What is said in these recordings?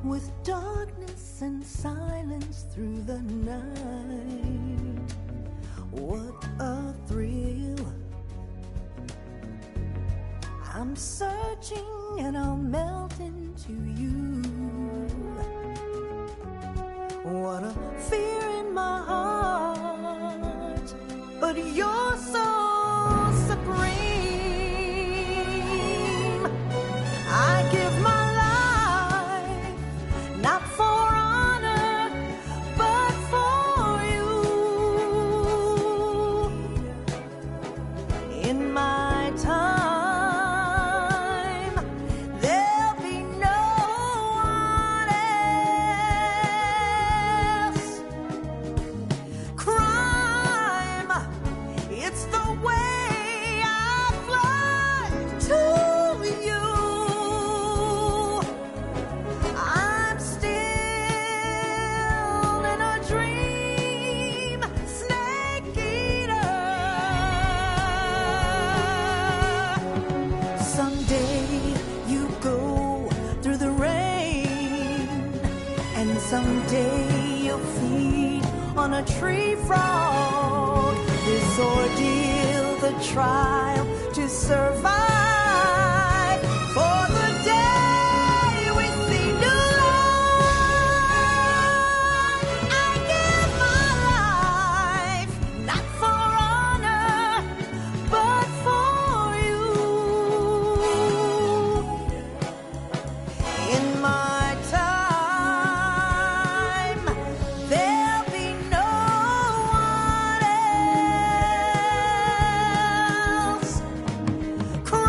with darkness and silence through the night. What a thrill. I'm searching and I'll melt into you. What a fear in my heart, but you're so supreme. I give my life, not for honor, but for you. In my time, there'll be no one else. Crime, it's the way I fly to you. I'm still in a dream, snake eater. Someday you go through the rain, and someday you'll feed on a tree frog. This ordeal, the trial to survive, for the day we see new life. I give my life, not for honor, but for you. In my time, there'll be no one else. Crime,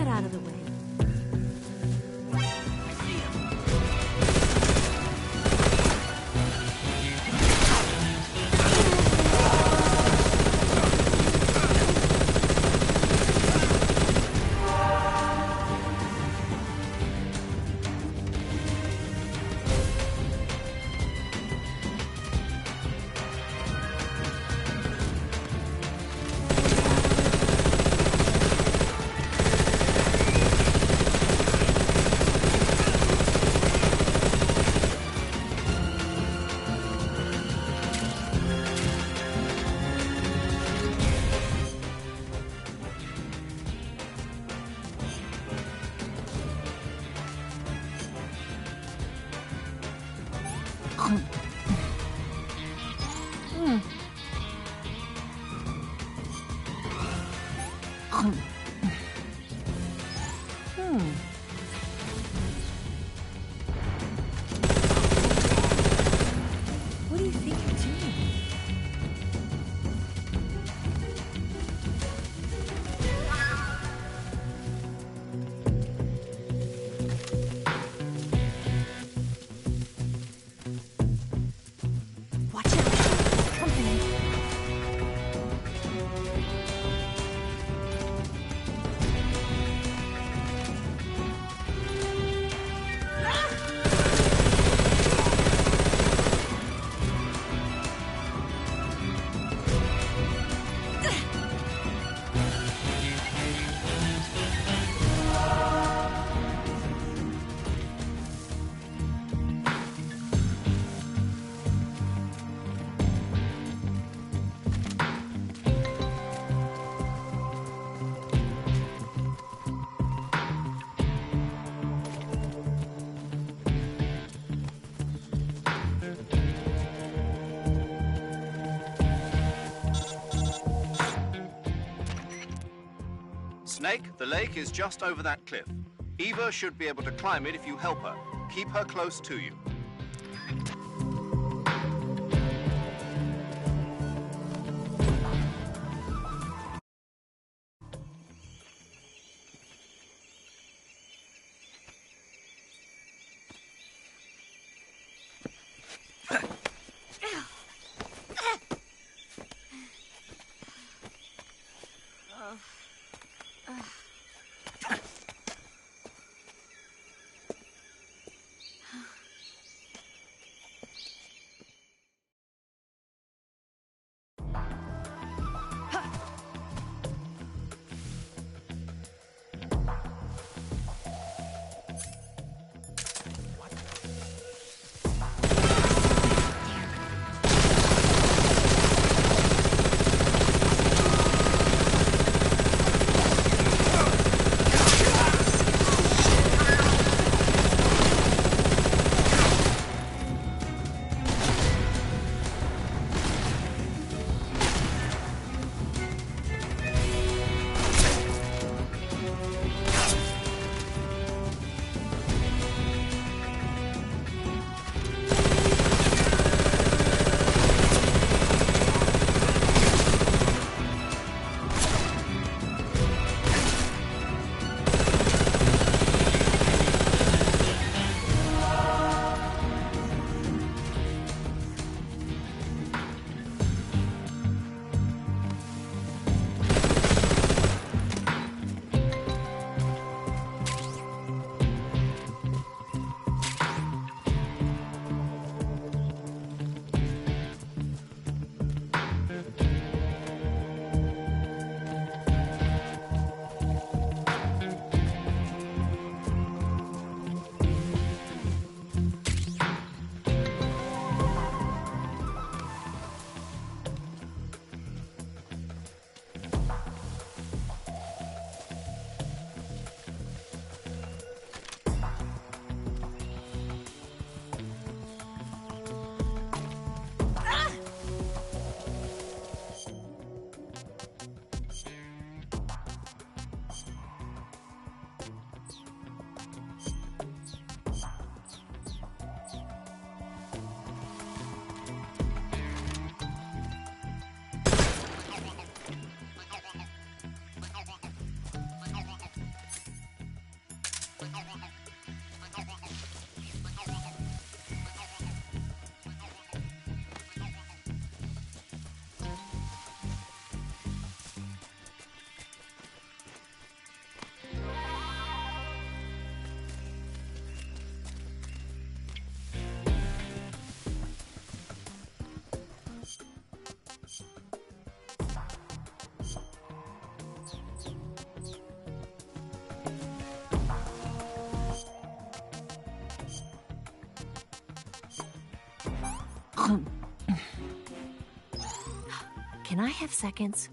out of the way. What do you think you're doing? Watch out! Company. Snake, the lake is just over that cliff. Eva should be able to climb it if you help her. Keep her close to you. Can I have seconds?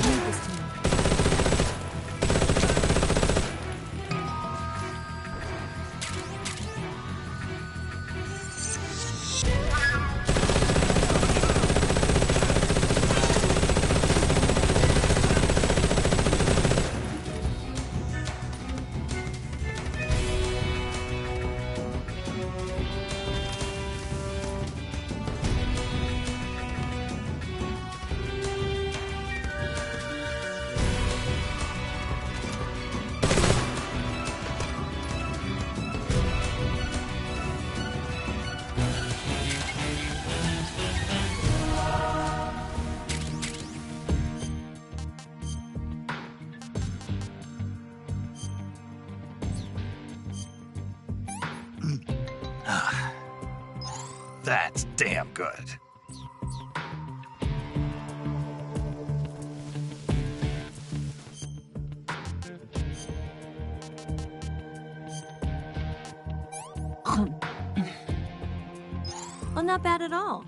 Leave this to me. That's damn good. Well, not bad at all.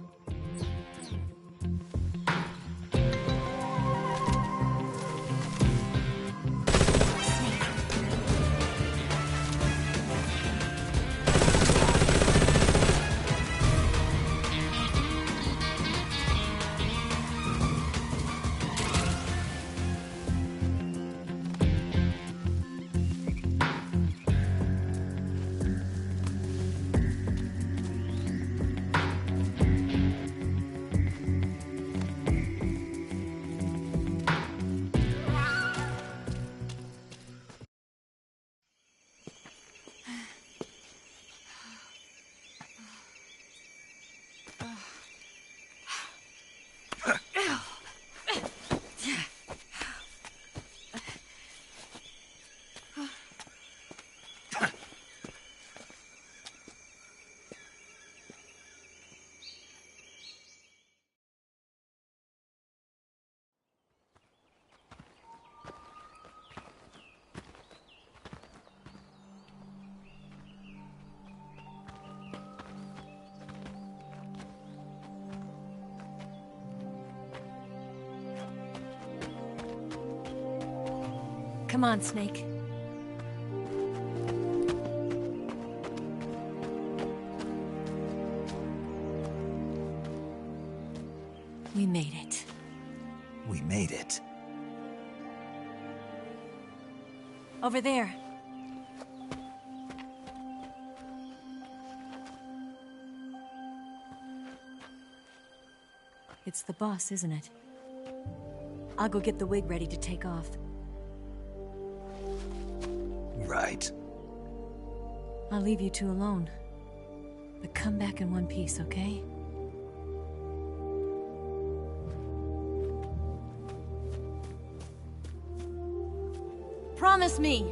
Come on, Snake. We made it. We made it. Over there. It's the boss, isn't it? I'll go get the wig ready to take off. Right. I'll leave you two alone. But come back in one piece, okay? Promise me!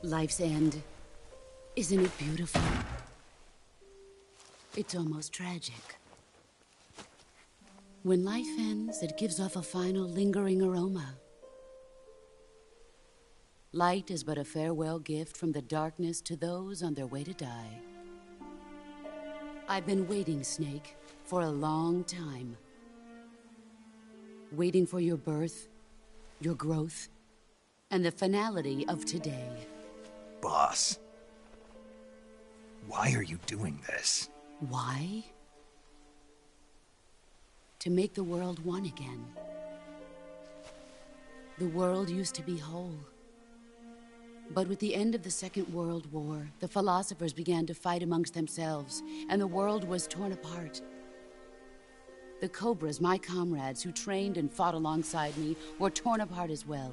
Life's end. Isn't it beautiful? It's almost tragic. When life ends, it gives off a final lingering aroma. Light is but a farewell gift from the darkness to those on their way to die. I've been waiting, Snake, for a long time. Waiting for your birth, your growth, and the finality of today. Boss. Why are you doing this? Why? To make the world one again. The world used to be whole. But with the end of the Second World War, the philosophers began to fight amongst themselves, and the world was torn apart. The Cobras, my comrades who trained and fought alongside me, were torn apart as well.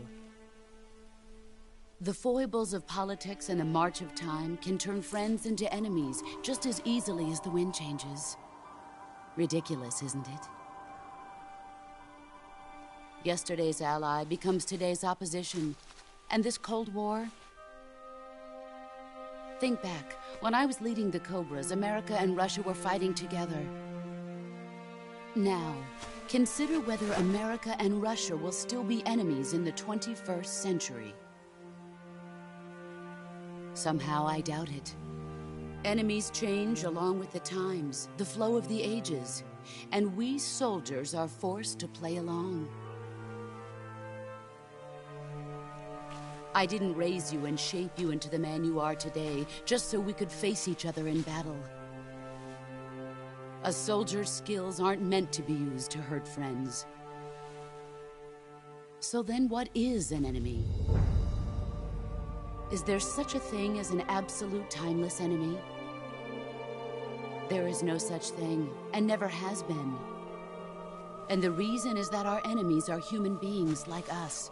The foibles of politics and the march of time can turn friends into enemies just as easily as the wind changes. Ridiculous, isn't it? Yesterday's ally becomes today's opposition, and this Cold War? Think back. When I was leading the Cobras, America and Russia were fighting together. Now, consider whether America and Russia will still be enemies in the 21st century. Somehow I doubt it. Enemies change along with the times, the flow of the ages, and we soldiers are forced to play along. I didn't raise you and shape you into the man you are today just so we could face each other in battle. A soldier's skills aren't meant to be used to hurt friends. So then what is an enemy? Is there such a thing as an absolute timeless enemy? There is no such thing, and never has been. And the reason is that our enemies are human beings like us.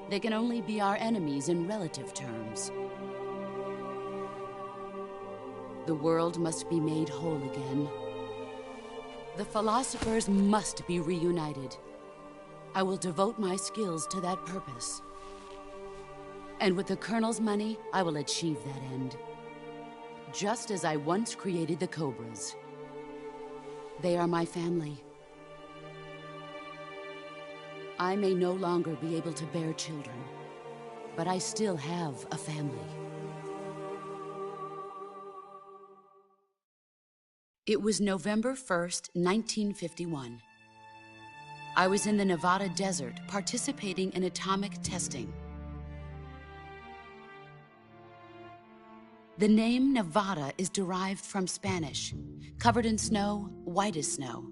They can only be our enemies in relative terms. The world must be made whole again. The philosophers must be reunited. I will devote my skills to that purpose. And with the Colonel's money, I will achieve that end. Just as I once created the Cobras. They are my family. I may no longer be able to bear children, but I still have a family. It was November 1st, 1951. I was in the Nevada desert participating in atomic testing. The name Nevada is derived from Spanish, covered in snow, white as snow.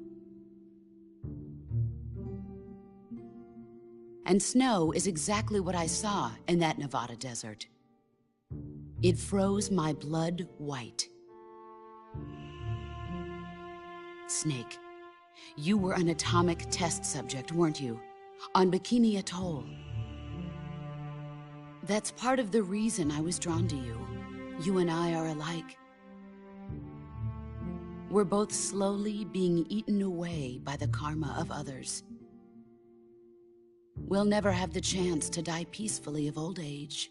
And snow is exactly what I saw in that Nevada desert. It froze my blood white. Snake, you were an atomic test subject, weren't you? On Bikini Atoll. That's part of the reason I was drawn to you. You and I are alike. We're both slowly being eaten away by the karma of others. We'll never have the chance to die peacefully of old age.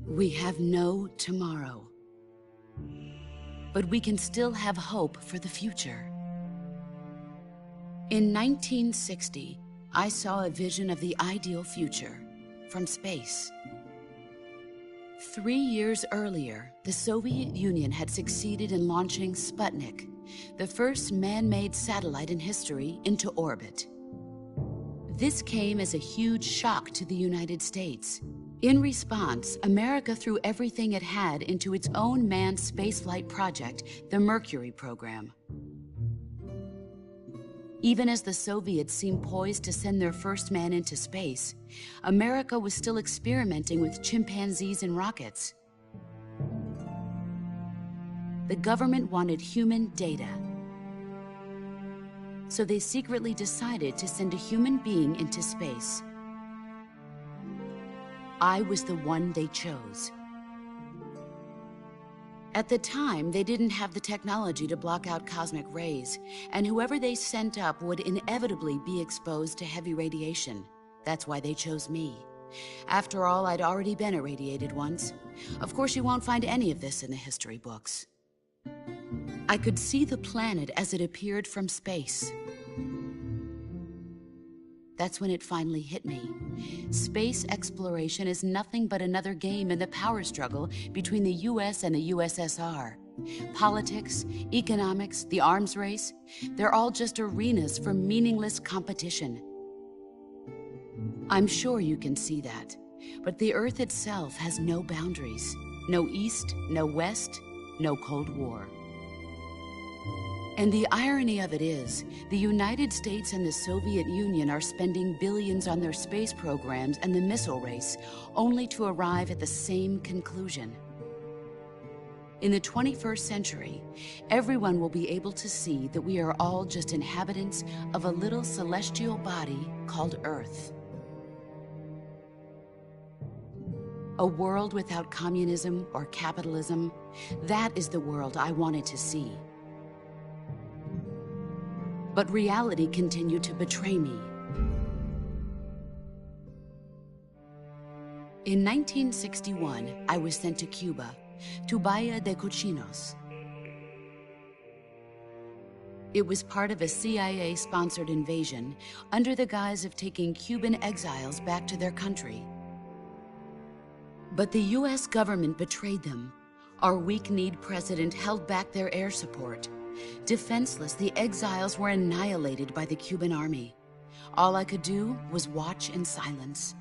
We have no tomorrow. But we can still have hope for the future. In 1960, I saw a vision of the ideal future from space. 3 years earlier, the Soviet Union had succeeded in launching Sputnik, the first man-made satellite in history, into orbit. This came as a huge shock to the United States. In response, America threw everything it had into its own manned spaceflight project, the Mercury program. Even as the Soviets seemed poised to send their first man into space, America was still experimenting with chimpanzees and rockets. The government wanted human data. So they secretly decided to send a human being into space. I was the one they chose. At the time, they didn't have the technology to block out cosmic rays, and whoever they sent up would inevitably be exposed to heavy radiation. That's why they chose me. After all, I'd already been irradiated once. Of course, you won't find any of this in the history books. I could see the planet as it appeared from space. That's when it finally hit me. Space exploration is nothing but another game in the power struggle between the US and the USSR. Politics, economics, the arms race, they're all just arenas for meaningless competition. I'm sure you can see that, but the Earth itself has no boundaries. No East, no West, no Cold War. And the irony of it is, the United States and the Soviet Union are spending billions on their space programs and the missile race, only to arrive at the same conclusion. In the 21st century, everyone will be able to see that we are all just inhabitants of a little celestial body called Earth. A world without communism or capitalism, that is the world I wanted to see. But reality continued to betray me. In 1961, I was sent to Cuba, to Bahia de Cochinos. It was part of a CIA-sponsored invasion under the guise of taking Cuban exiles back to their country. But the US government betrayed them. Our weak-kneed president held back their air support. Defenseless, the exiles were annihilated by the Cuban army. All I could do was watch in silence.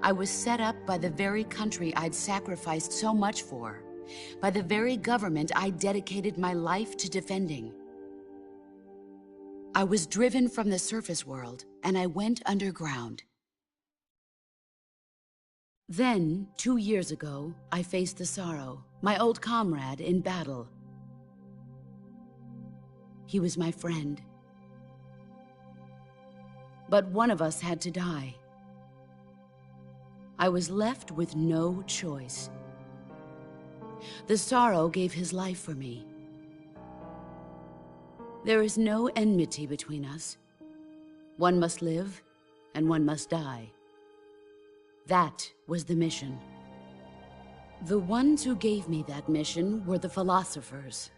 I was set up by the very country I'd sacrificed so much for, by the very government I dedicated my life to defending. I was driven from the surface world, and I went underground. Then, 2 years ago, I faced the Sorrow, my old comrade in battle. He was my friend. But one of us had to die. I was left with no choice. The Sorrow gave his life for me. There is no enmity between us. One must live, and one must die. That was the mission. The ones who gave me that mission were the philosophers.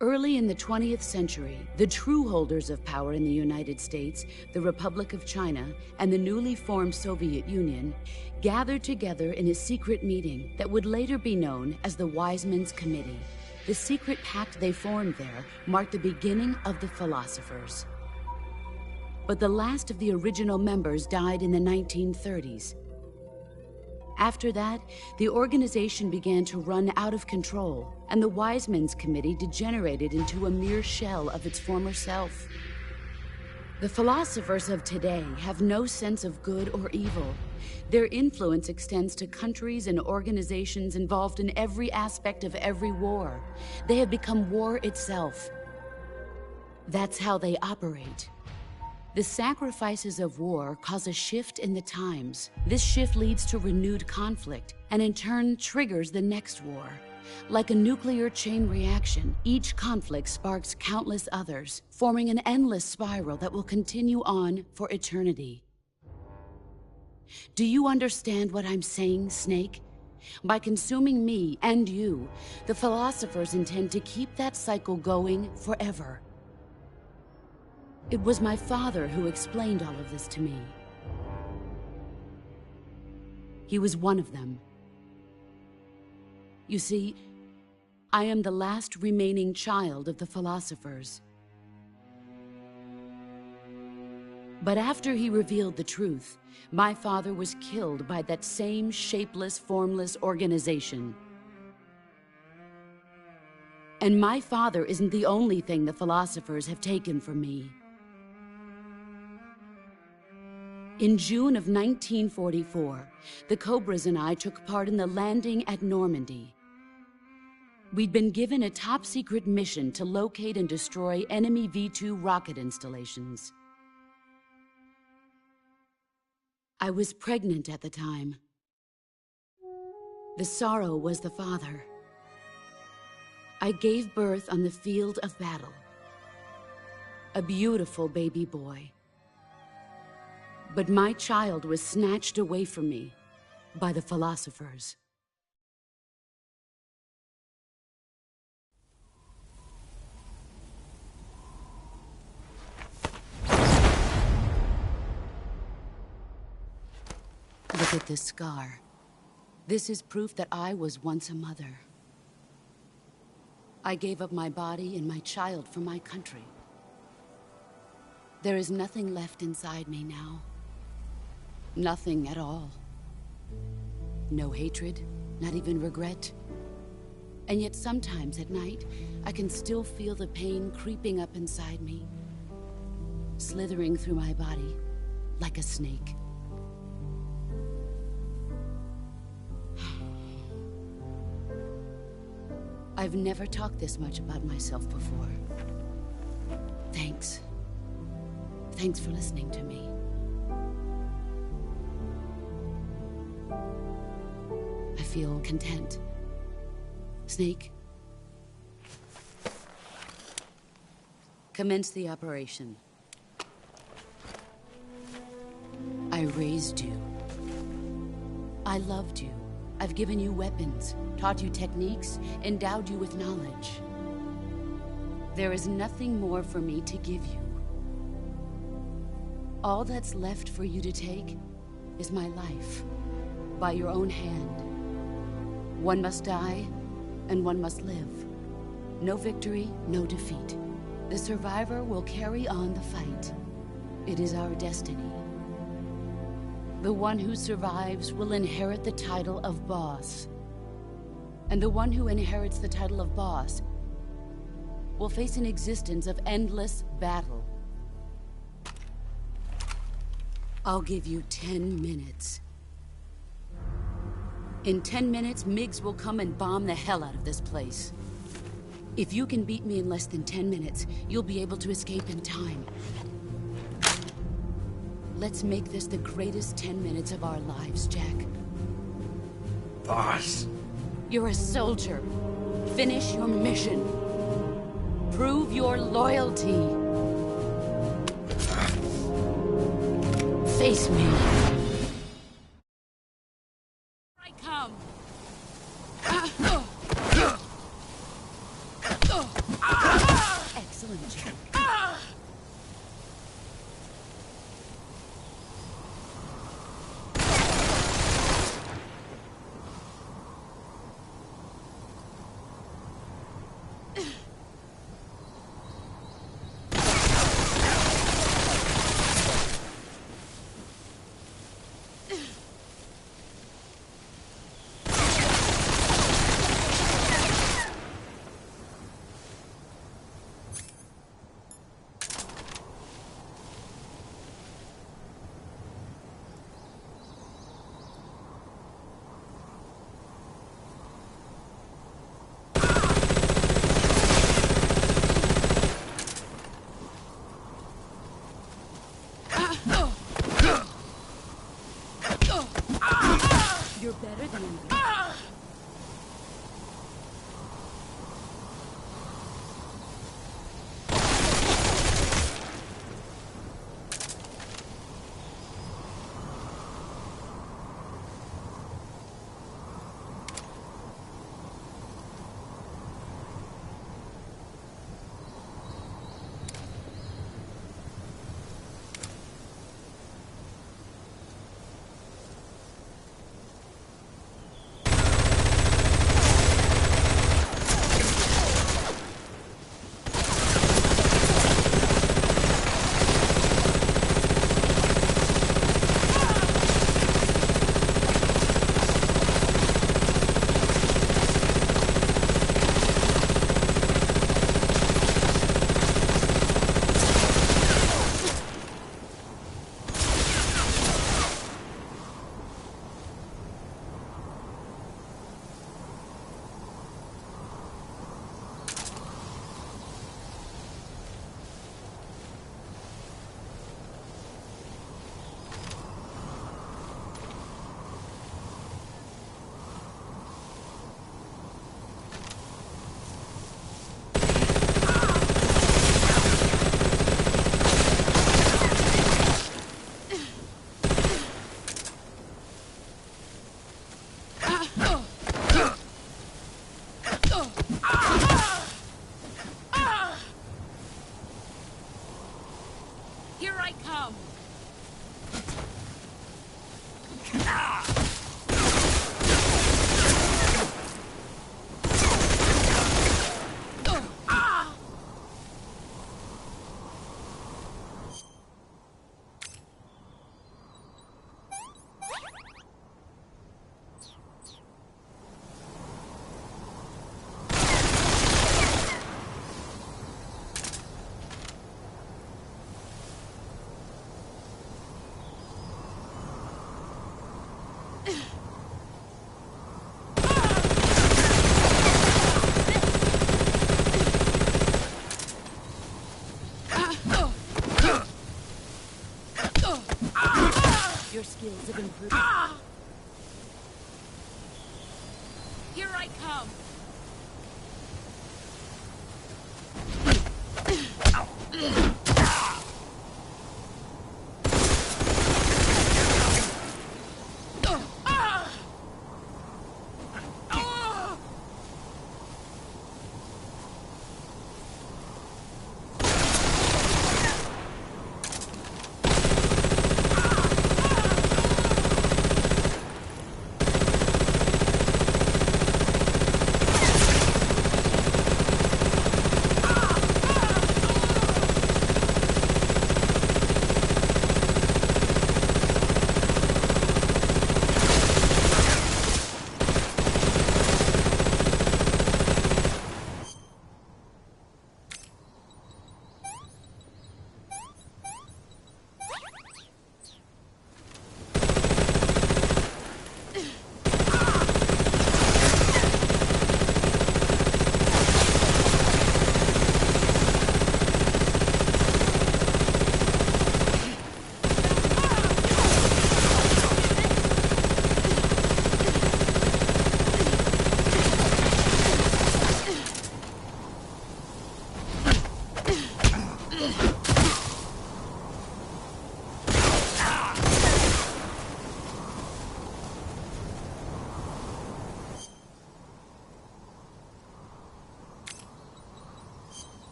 Early in the 20th century, the true holders of power in the United States, the Republic of China, and the newly formed Soviet Union gathered together in a secret meeting that would later be known as the Wise Men's Committee. The secret pact they formed there marked the beginning of the philosophers. But the last of the original members died in the 1930s. After that, the organization began to run out of control, and the Wise Men's Committee degenerated into a mere shell of its former self. The philosophers of today have no sense of good or evil. Their influence extends to countries and organizations involved in every aspect of every war. They have become war itself. That's how they operate. The sacrifices of war cause a shift in the times. This shift leads to renewed conflict, and in turn triggers the next war. Like a nuclear chain reaction, each conflict sparks countless others, forming an endless spiral that will continue on for eternity. Do you understand what I'm saying, Snake? By consuming me and you, the philosophers intend to keep that cycle going forever. It was my father who explained all of this to me. He was one of them. You see, I am the last remaining child of the philosophers. But after he revealed the truth, my father was killed by that same shapeless, formless organization. And my father isn't the only thing the philosophers have taken from me. In June of 1944, the Cobras and I took part in the landing at Normandy. We'd been given a top-secret mission to locate and destroy enemy V-2 rocket installations. I was pregnant at the time. The Sorrow was the father. I gave birth on the field of battle. a beautiful baby boy. But my child was snatched away from me by the philosophers. Look at this scar. This is proof that I was once a mother. I gave up my body and my child for my country. There is nothing left inside me now. Nothing at all. No hatred, not even regret. And yet sometimes at night, I can still feel the pain creeping up inside me, slithering through my body like a snake. I've never talked this much about myself before. Thanks. Thanks for listening to me. I feel content. Snake, commence the operation. I raised you. I loved you. I've given you weapons, taught you techniques, endowed you with knowledge. There is nothing more for me to give you. All that's left for you to take is my life, by your own hand. One must die, and one must live. No victory, no defeat. The survivor will carry on the fight. It is our destiny. The one who survives will inherit the title of boss. And the one who inherits the title of boss will face an existence of endless battle. I'll give you 10 minutes. In 10 minutes, MiGs will come and bomb the hell out of this place. If you can beat me in less than 10 minutes, you'll be able to escape in time. Let's make this the greatest 10 minutes of our lives, Jack. Boss. You're a soldier. Finish your mission. Prove your loyalty. Face me. I come. Excellent, Jack. skills have improved. Here I come!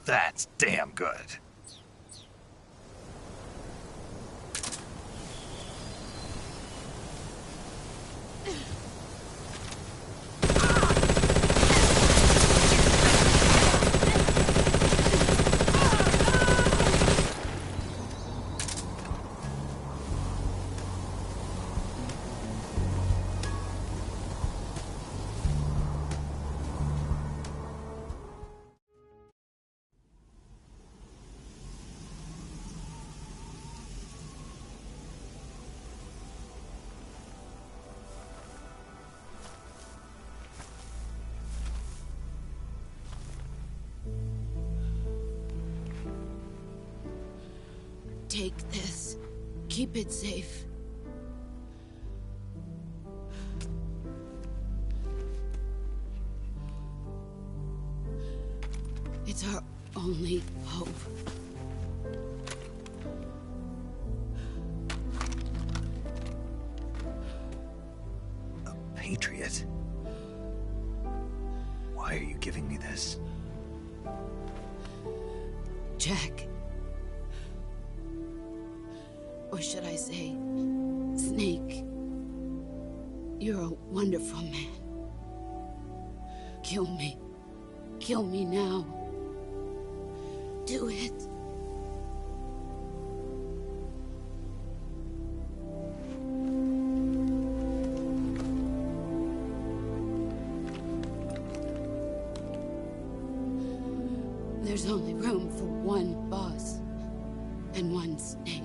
That's damn good. Take this. Keep it safe. It's our only hope. A patriot? Why are you giving me this? Jack. Or should I say, Snake? You're a wonderful man. Kill me. Kill me now. Do it. There's only room for one boss and one Snake.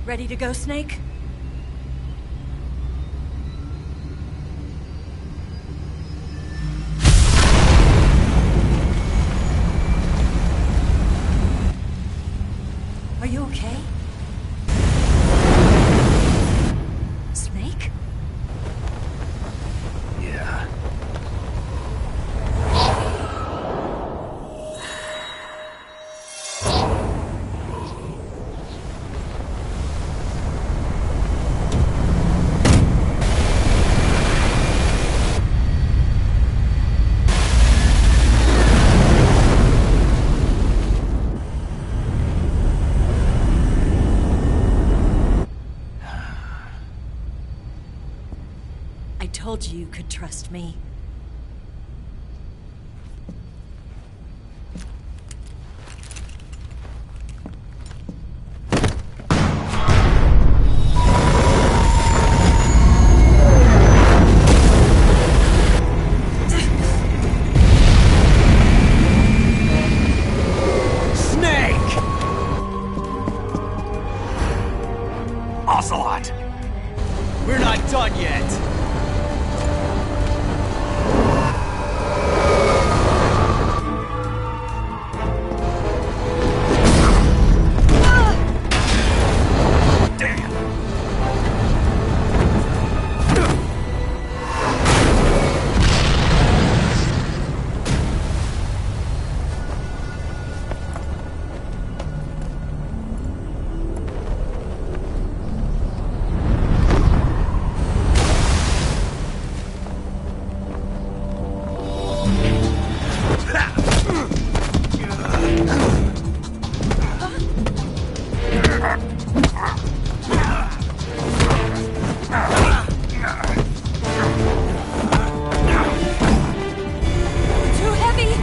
Ready to go, Snake? Are you okay? Snake? Yeah. I told you you could trust me. Snake! Ocelot! We're not done yet! Too heavy!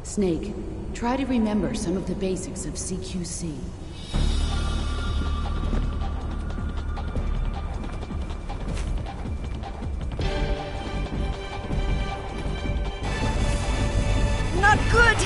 Snake, try to remember some of the basics of CQC. Not good!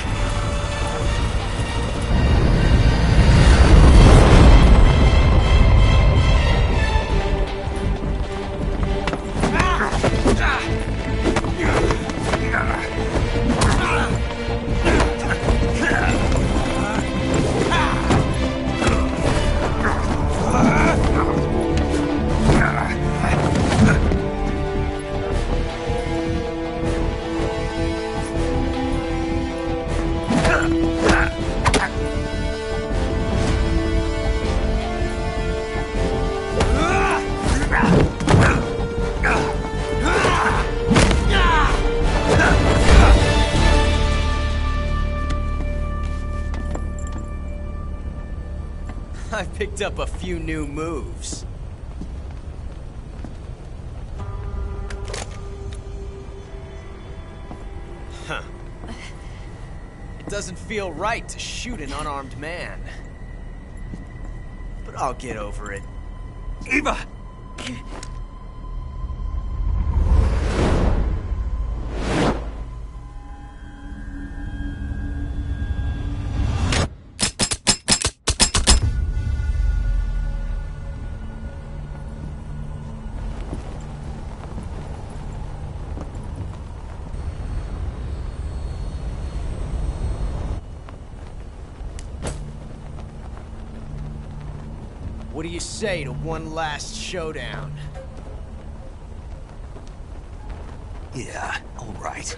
I picked up a few new moves. Huh. It doesn't feel right to shoot an unarmed man. But I'll get over it. Eva! What do you say to one last showdown? Yeah, all right.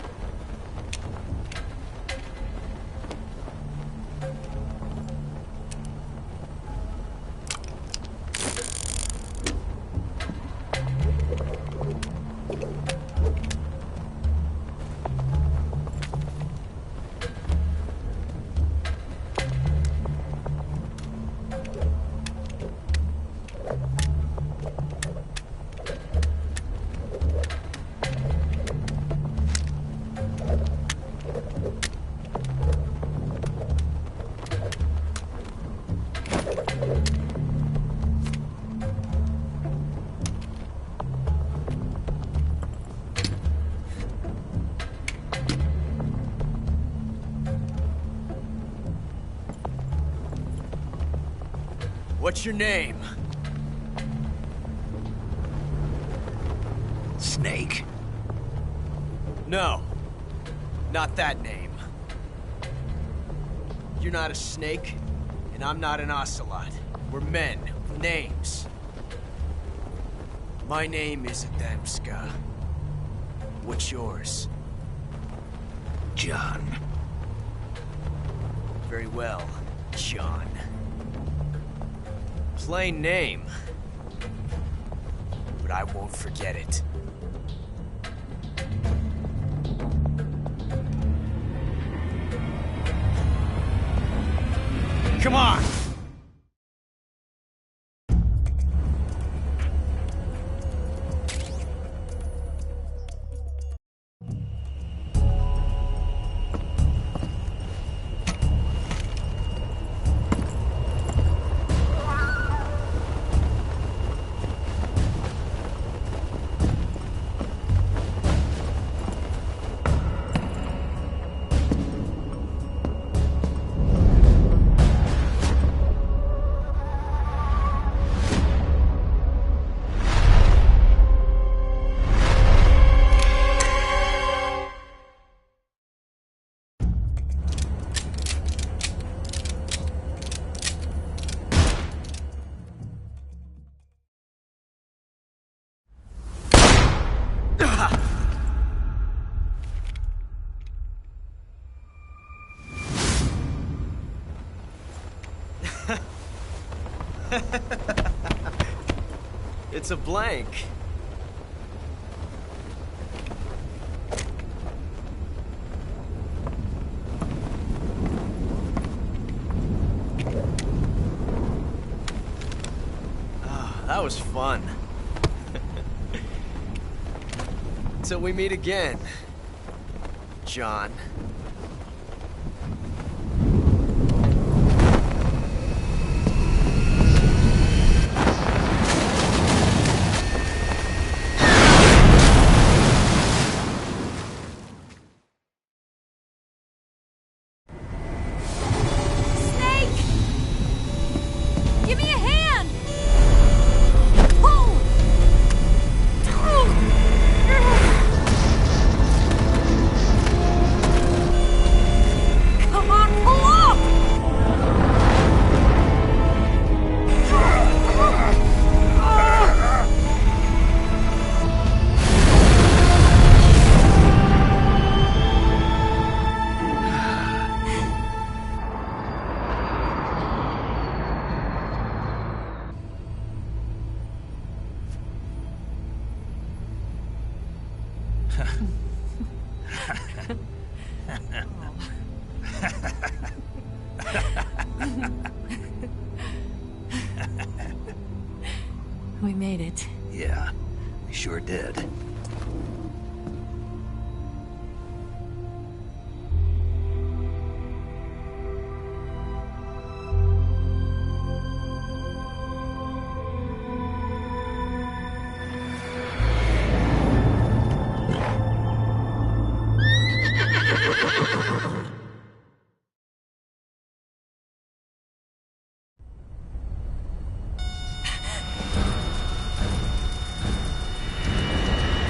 What's your name? Snake. No. Not that name. You're not a snake, and I'm not an ocelot. We're men with names. My name is Adamska. What's yours? John. Very well, John. Plain name. But I won't forget it. Come on! It's a blank. Ah, that was fun. Till we meet again, John. Give me a hand! Pull! Come on, pull up! We made it. Yeah, we sure did.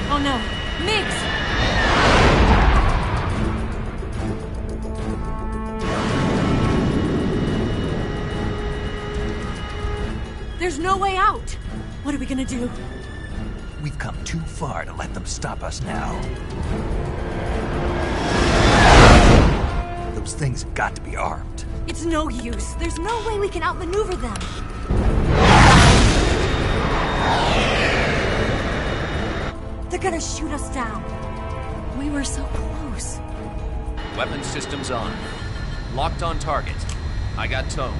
Oh no, Mix! There's no way out! What are we gonna do? We've come too far to let them stop us now. Those things have got to be armed. It's no use. There's no way we can outmaneuver them. They're gonna shoot us down. We were so close. Weapon systems on. Locked on target. I got towed.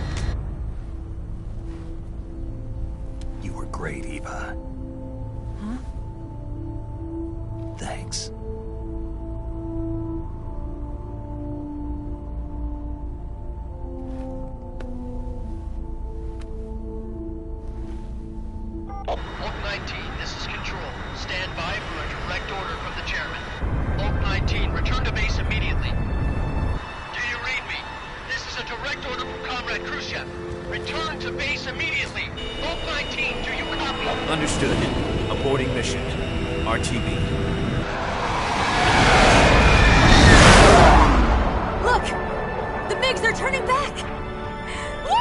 You were great, Eva. Huh? Thanks. Oak 19, this is Control. Stand by for a direct order from the chairman. Oak 19, return to base immediately. Do you read me? This is a direct order from Comrade Khrushchev. Return to base immediately. Oak 19, do you copy? Understood. Aborting mission. RTB. Look! The MiGs are turning back! Woo!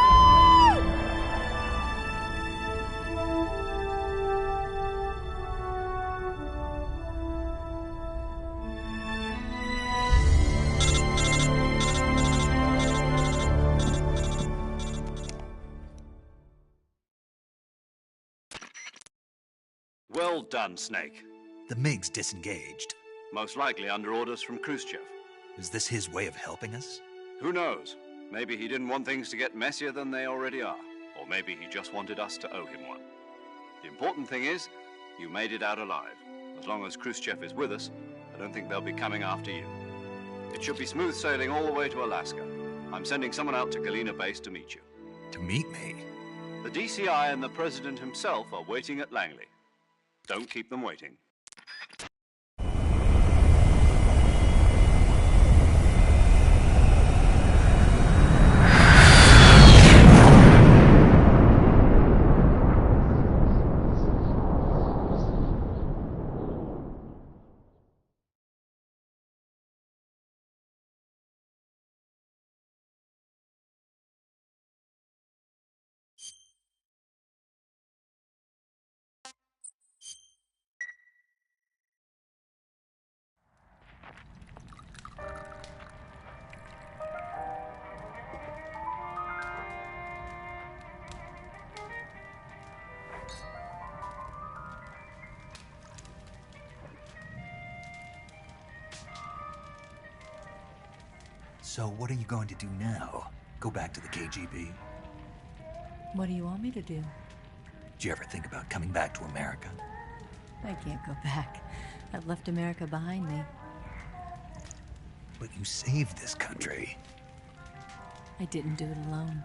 Well done, Snake. The MiG's disengaged. Most likely under orders from Khrushchev. Is this his way of helping us? Who knows? Maybe he didn't want things to get messier than they already are. Or maybe he just wanted us to owe him one. The important thing is, you made it out alive. As long as Khrushchev is with us, I don't think they'll be coming after you. It should be smooth sailing all the way to Alaska. I'm sending someone out to Galena Base to meet you. To meet me? The DCI and the President himself are waiting at Langley. Don't keep them waiting. So what are you going to do now? Go back to the KGB? What do you want me to do? Did you ever think about coming back to America? I can't go back. I've left America behind me. But you saved this country. I didn't do it alone.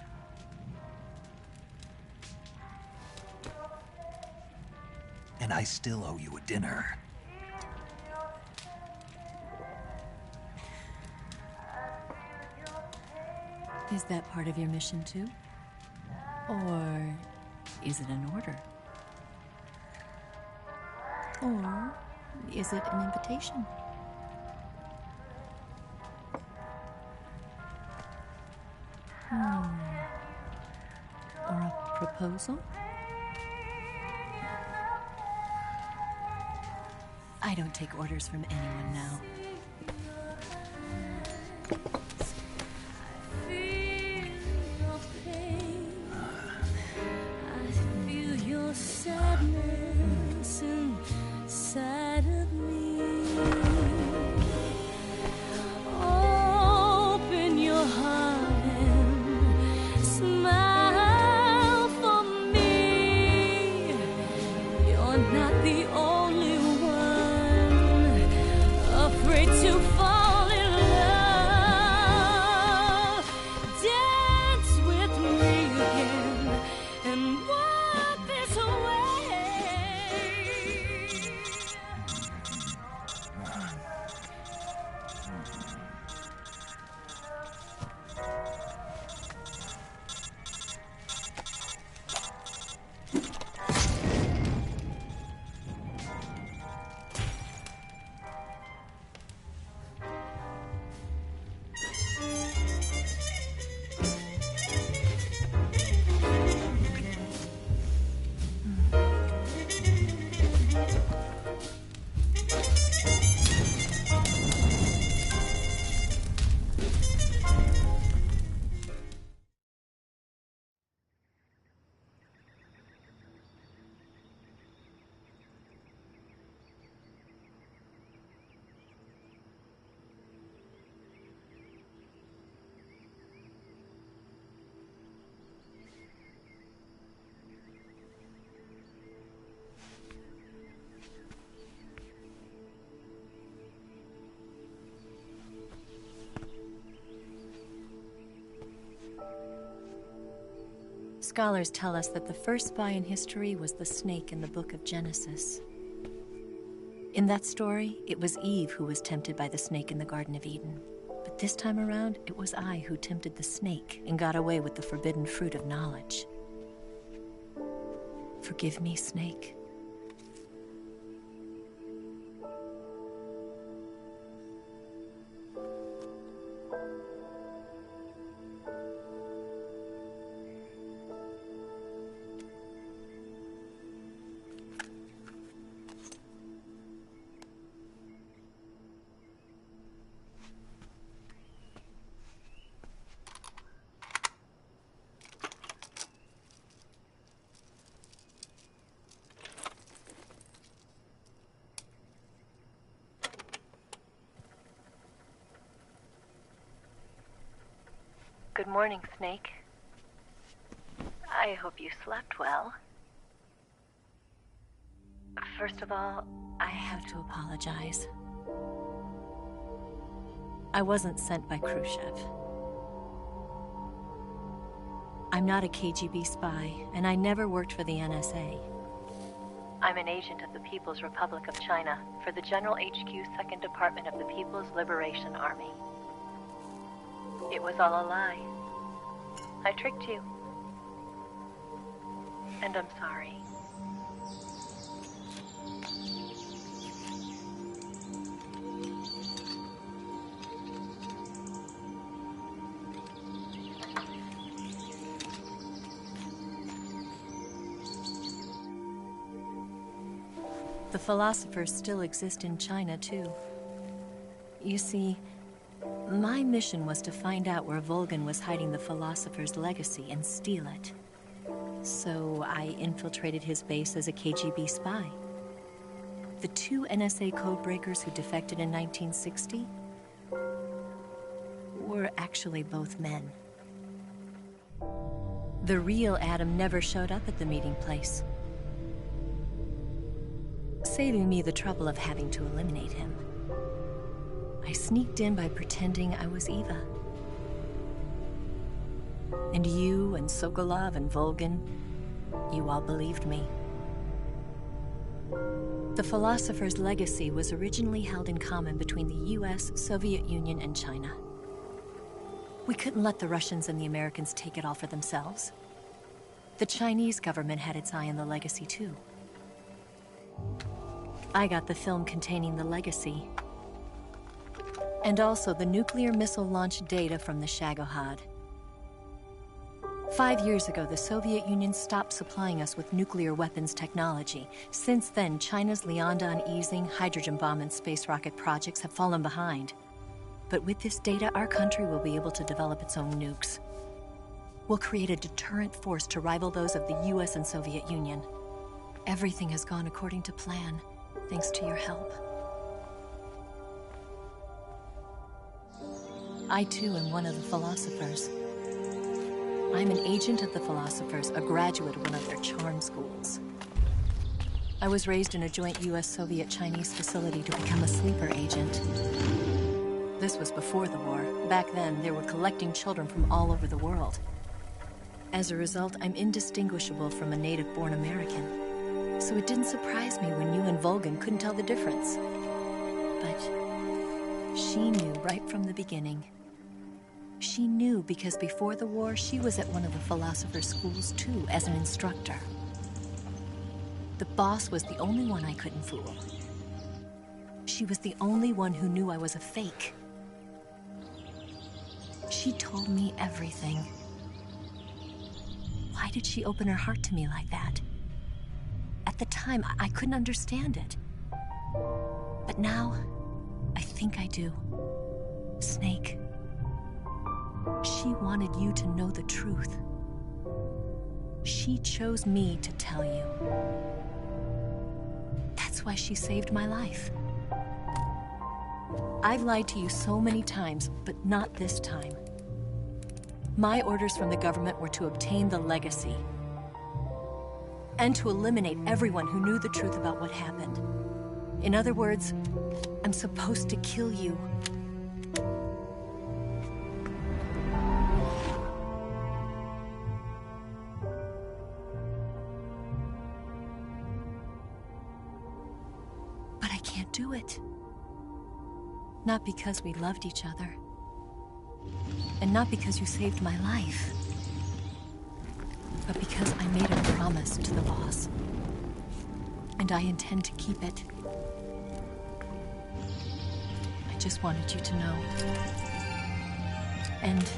And I still owe you a dinner. Is that part of your mission too? Or is it an order? Or is it an invitation? Or a proposal? I don't take orders from anyone now. Sadness inside of me. Open your heart and smile for me. You're not the only one afraid to fall in love. Dance with me again and walk this way. Scholars tell us that the first spy in history was the snake in the book of Genesis. In that story, it was Eve who was tempted by the snake in the Garden of Eden. But this time around, it was I who tempted the snake and got away with the forbidden fruit of knowledge. Forgive me, Snake. Good morning, Snake. I hope you slept well. First of all, I have to apologize. I wasn't sent by Khrushchev. I'm not a KGB spy, and I never worked for the NSA. I'm an agent of the People's Republic of China for the General HQ 2nd Department of the People's Liberation Army. It was all a lie. I tricked you. And I'm sorry. The philosophers still exist in China, too. You see, my mission was to find out where Volgin was hiding the philosopher's legacy and steal it. So I infiltrated his base as a KGB spy. The 2 NSA codebreakers who defected in 1960 were actually both men. The real Adam never showed up at the meeting place, saving me the trouble of having to eliminate him. I sneaked in by pretending I was Eva. And you and Sokolov and Volgin, you all believed me. The philosopher's legacy was originally held in common between the US, Soviet Union, and China. We couldn't let the Russians and the Americans take it all for themselves. The Chinese government had its eye on the legacy, too. I got the film containing the legacy, and also the nuclear missile launch data from the Shagohod. 5 years ago, the Soviet Union stopped supplying us with nuclear weapons technology. Since then, China's Liaodong easing, hydrogen bomb, and space rocket projects have fallen behind. But with this data, our country will be able to develop its own nukes. We'll create a deterrent force to rival those of the US and Soviet Union. Everything has gone according to plan, thanks to your help. I, too, am one of the philosophers. I'm an agent of the philosophers, a graduate of one of their charm schools. I was raised in a joint US-Soviet-Chinese facility to become a sleeper agent. This was before the war. Back then, they were collecting children from all over the world. As a result, I'm indistinguishable from a native-born American. So it didn't surprise me when you and Volgin couldn't tell the difference. But she knew right from the beginning. She knew because before the war, she was at one of the philosopher's schools too, as an instructor. The boss was the only one I couldn't fool. She was the only one who knew I was a fake. She told me everything. Why did she open her heart to me like that? At the time, I couldn't understand it. But now, I think I do. Snake. She wanted you to know the truth. She chose me to tell you. That's why she saved my life. I've lied to you so many times, but not this time. My orders from the government were to obtain the legacy and to eliminate everyone who knew the truth about what happened. In other words, I'm supposed to kill you. But I can't do it. Not because we loved each other, And not because you saved my life, but because I made a promise to the boss. And I intend to keep it. I just wanted you to know. And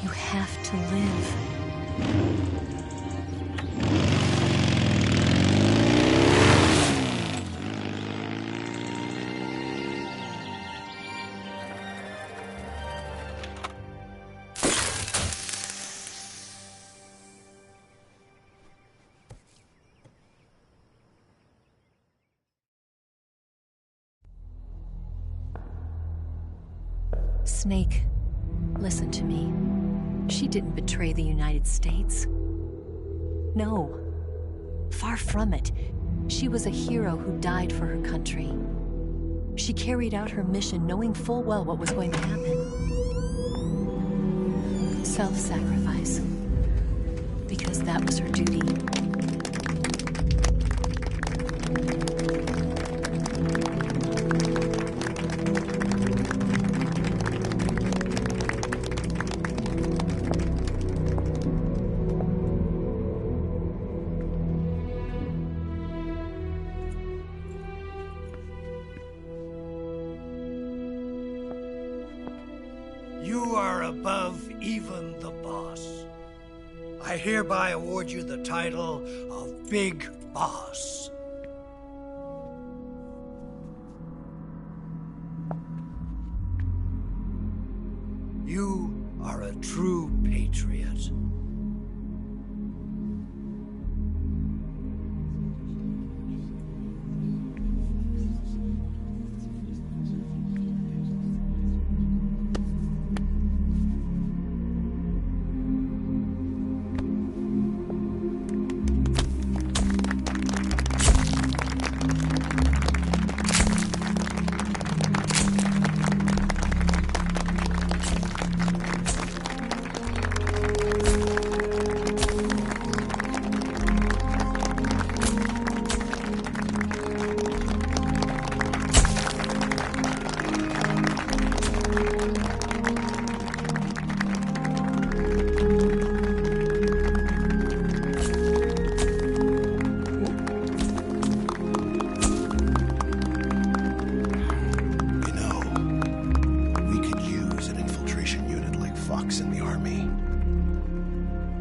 you have to live. Snake, listen to me. She didn't betray the United States. No. Far from it. She was a hero who died for her country. She carried out her mission knowing full well what was going to happen. Self-sacrifice. Because that was her duty. You are above even the boss. I hereby award you the title of Big Boss. You are a true patriot.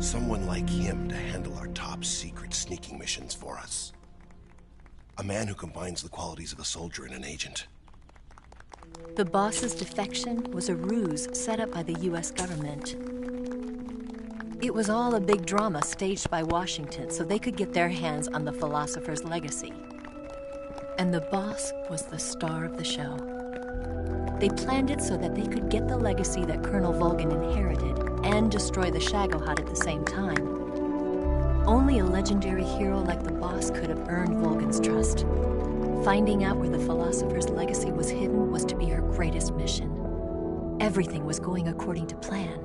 Someone like him to handle our top secret sneaking missions for us. A man who combines the qualities of a soldier and an agent. The boss's defection was a ruse set up by the US government. It was all a big drama staged by Washington so they could get their hands on the philosopher's legacy. And the boss was the star of the show. They planned it so that they could get the legacy that Colonel Volgin inherited and destroy the Shagohod at the same time. Only a legendary hero like the boss could have earned Volgin's trust. Finding out where the philosopher's legacy was hidden was to be her greatest mission. Everything was going according to plan.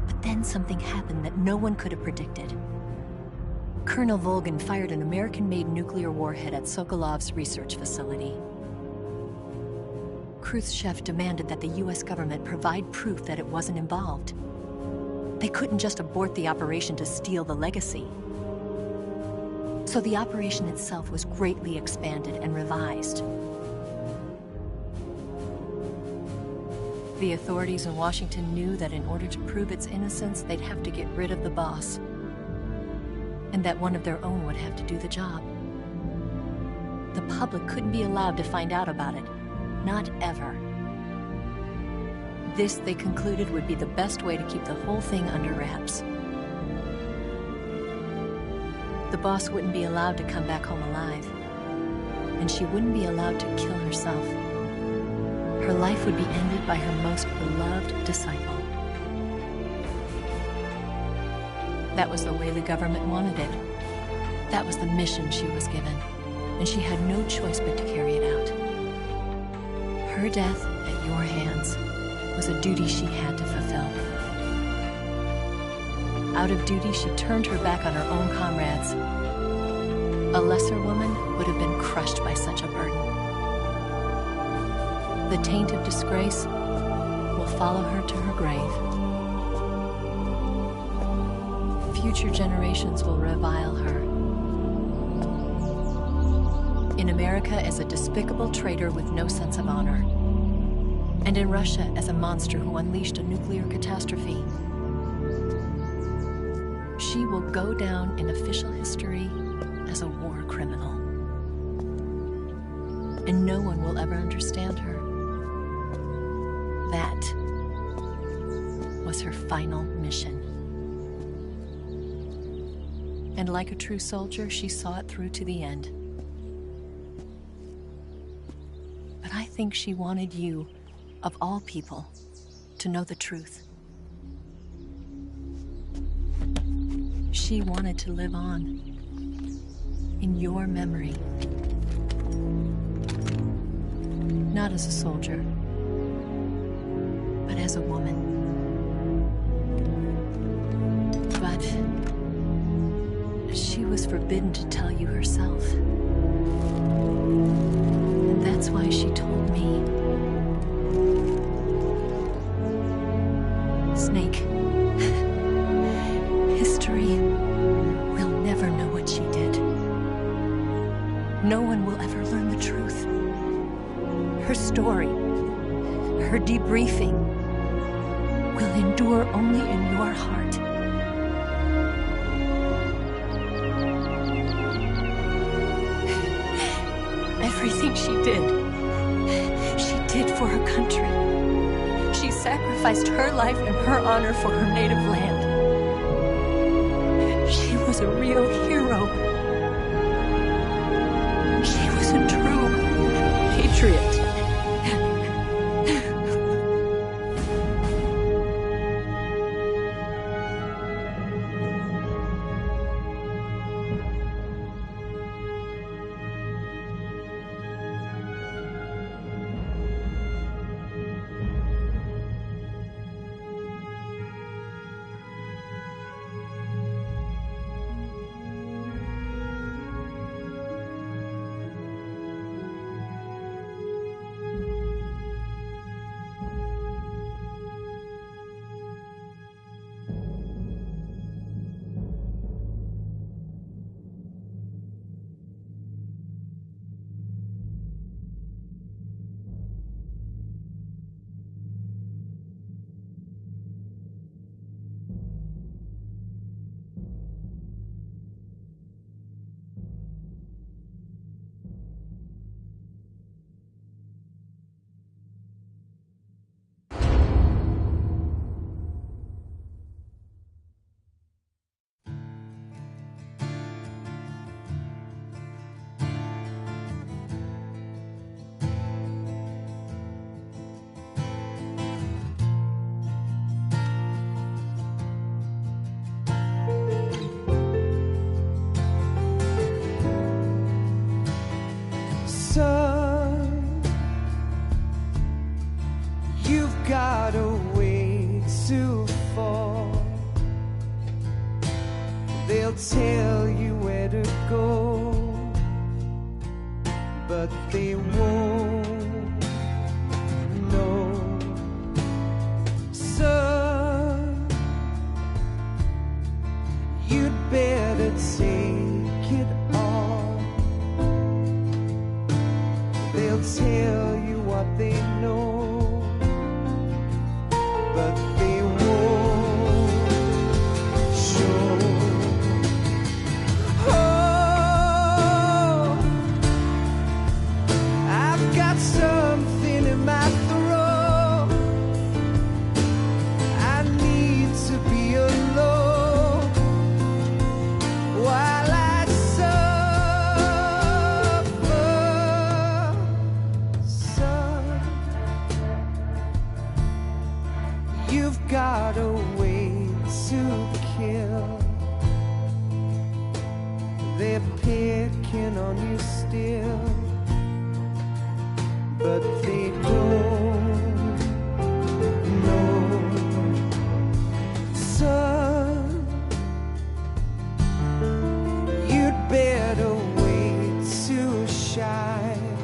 But then something happened that no one could have predicted. Colonel Volgin fired an American-made nuclear warhead at Sokolov's research facility. Khrushchev demanded that the US government provide proof that it wasn't involved. They couldn't just abort the operation to steal the legacy. So the operation itself was greatly expanded and revised. The authorities in Washington knew that in order to prove its innocence, they'd have to get rid of the boss. And that one of their own would have to do the job. The public couldn't be allowed to find out about it. Not ever. This, they concluded, would be the best way to keep the whole thing under wraps. The boss wouldn't be allowed to come back home alive. And she wouldn't be allowed to kill herself. Her life would be ended by her most beloved disciple. That was the way the government wanted it. That was the mission she was given. And she had no choice but to carry it out. Her death at your hands was a duty she had to fulfill. Out of duty, she turned her back on her own comrades. A lesser woman would have been crushed by such a burden. The taint of disgrace will follow her to her grave. Future generations will revile her. In America as a despicable traitor with no sense of honor. And in Russia as a monster who unleashed a nuclear catastrophe. She will go down in official history as a war criminal. And no one will ever understand her. That was her final mission. And like a true soldier, she saw it through to the end. But I think she wanted you, of all people, to know the truth. She wanted to live on in your memory. Not as a soldier, but as a woman. But she was forbidden to tell you herself. And that's why she told me. Snake, history will never know what she did. No one will ever learn the truth. Her story, her debriefing, will endure only in your heart. Everything she did for her country. She sacrificed her life and her honor for her native land. She was a real hero. She was a true patriot. got a way to fall. They'll tell you where to go, but they won't know. Son, you'd better take it off. They'll tell you what they know, but they won't show. Oh, I've got something in my throat. I need to be alone while I suffer. Son, you've got a way to kill. They're picking on you still, but they don't know. Son, you'd better wait to shine.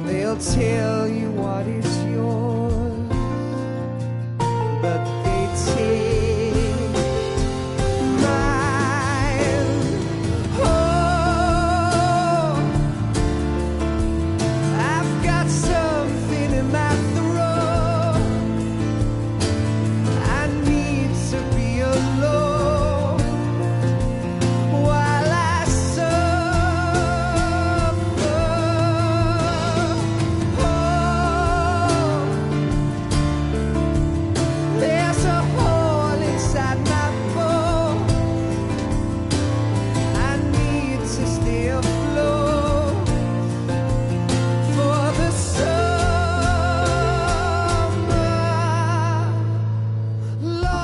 They'll They'll tell you what is yours, but they take mine. Oh, I've got something in my throat. I need to be alone while I suffer. Oh, there's a hole inside my bones. I need to stay afloat for the summer, Lord.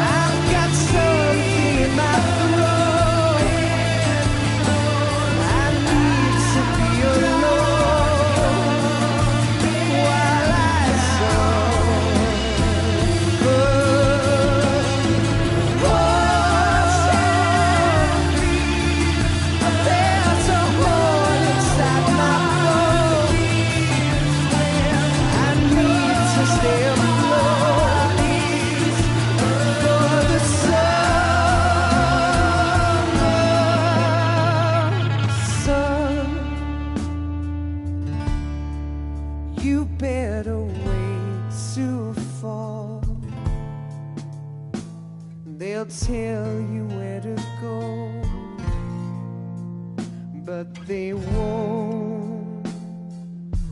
I've got something in my throat. I need to be alone while I suffer. There's a hole inside my bones. I need to stay afloat for the summer. Sun, you better wait to fall. They'll tell you where to go, but they won't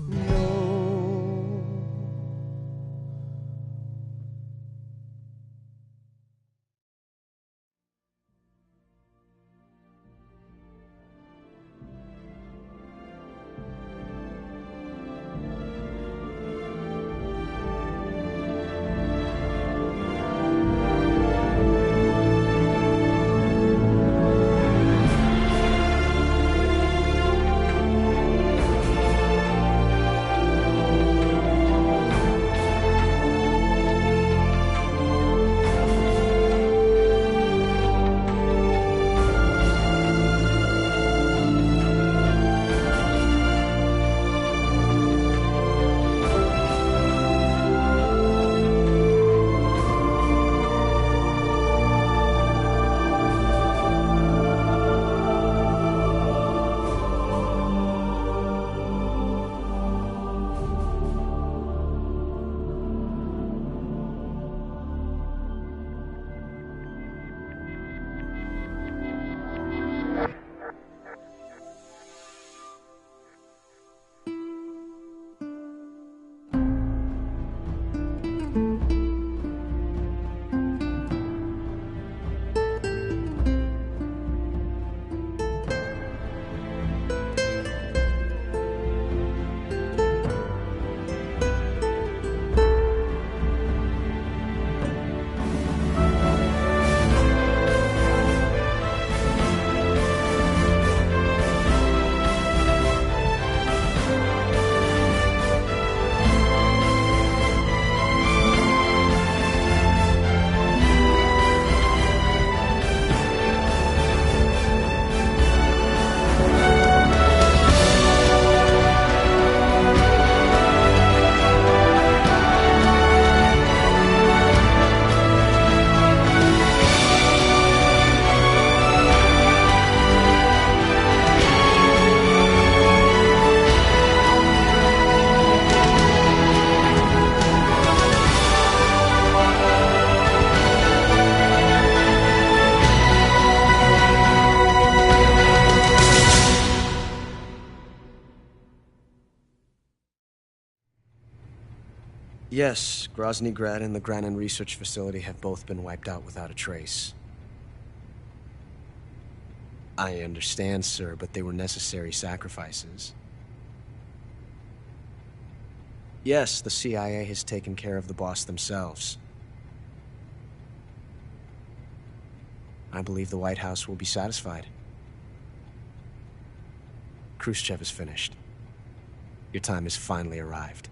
know. Yes, Grozny Grad and the Granin Research Facility have both been wiped out without a trace. I understand, sir, but they were necessary sacrifices. Yes, the CIA has taken care of the boss themselves. I believe the White House will be satisfied. Khrushchev is finished. Your time has finally arrived.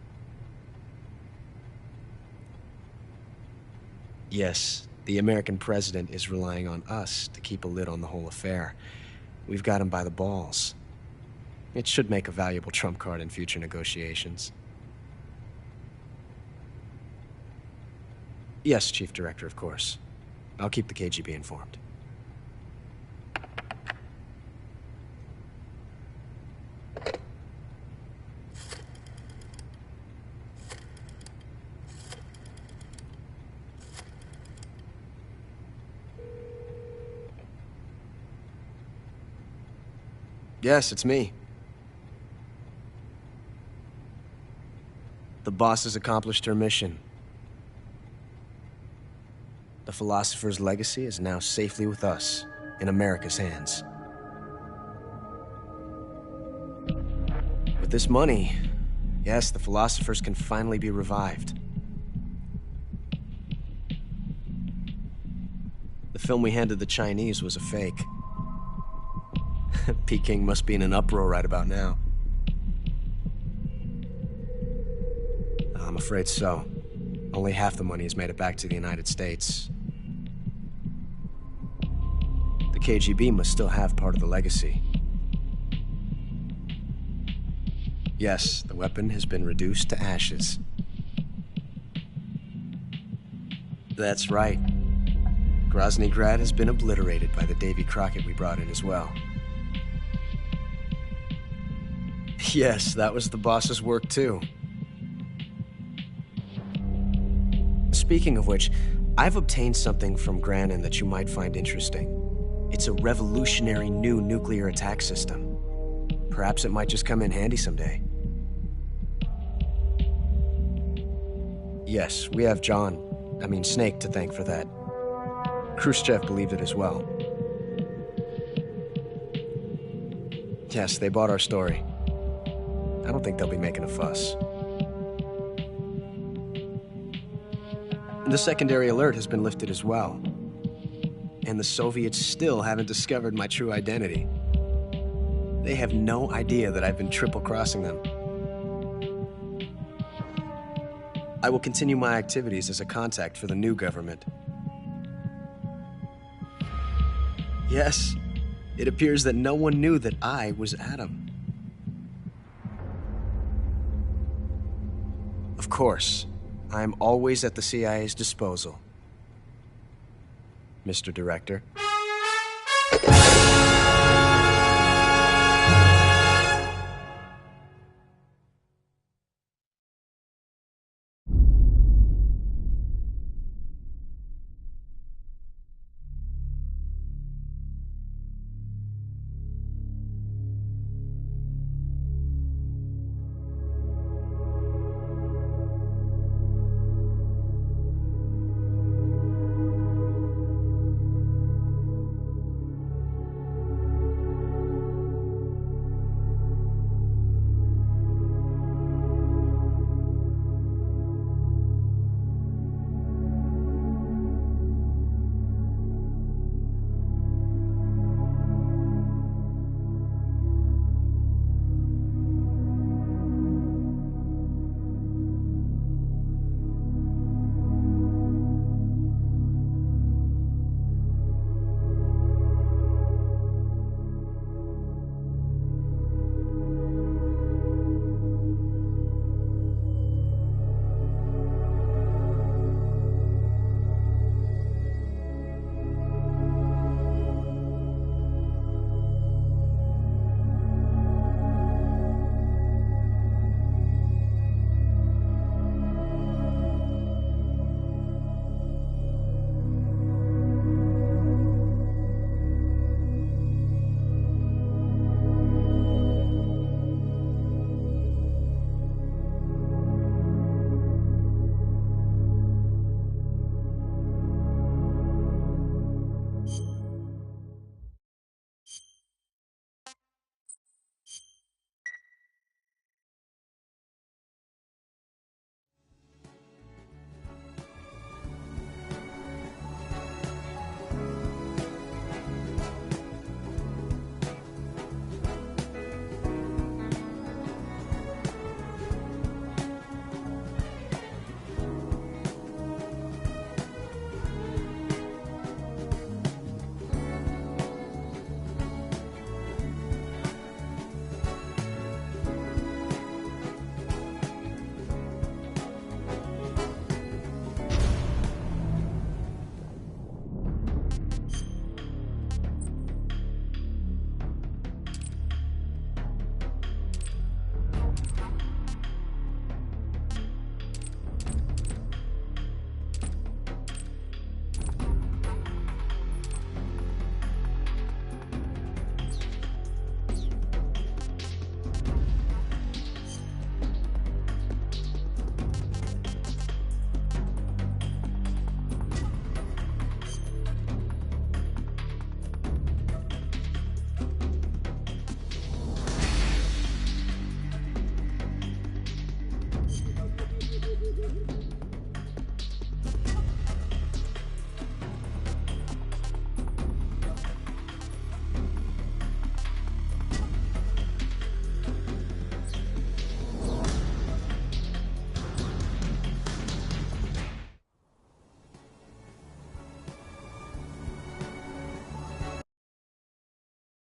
Yes, the American president is relying on us to keep a lid on the whole affair. We've got him by the balls. It should make a valuable trump card in future negotiations. Yes, Chief Director, of course. I'll keep the KGB informed. Yes, it's me. The boss has accomplished her mission. The philosopher's legacy is now safely with us, in America's hands. With this money, yes, the philosophers can finally be revived. The film we handed the Chinese was a fake. Peking must be in an uproar right about now. I'm afraid so. Only half the money has made it back to the United States. The KGB must still have part of the legacy. Yes, the weapon has been reduced to ashes. That's right. Grozny Grad has been obliterated by the Davy Crockett we brought in as well. Yes, that was the boss's work too. Speaking of which, I've obtained something from Granin that you might find interesting. It's a revolutionary new nuclear attack system. Perhaps it might just come in handy someday. Yes, we have Snake to thank for that. Khrushchev believed it as well. Yes, they bought our story. I don't think they'll be making a fuss. The secondary alert has been lifted as well. And the Soviets still haven't discovered my true identity. They have no idea that I've been triple-crossing them. I will continue my activities as a contact for the new government. Yes, it appears that no one knew that I was Adam. Of course, I am always at the CIA's disposal, Mr. Director.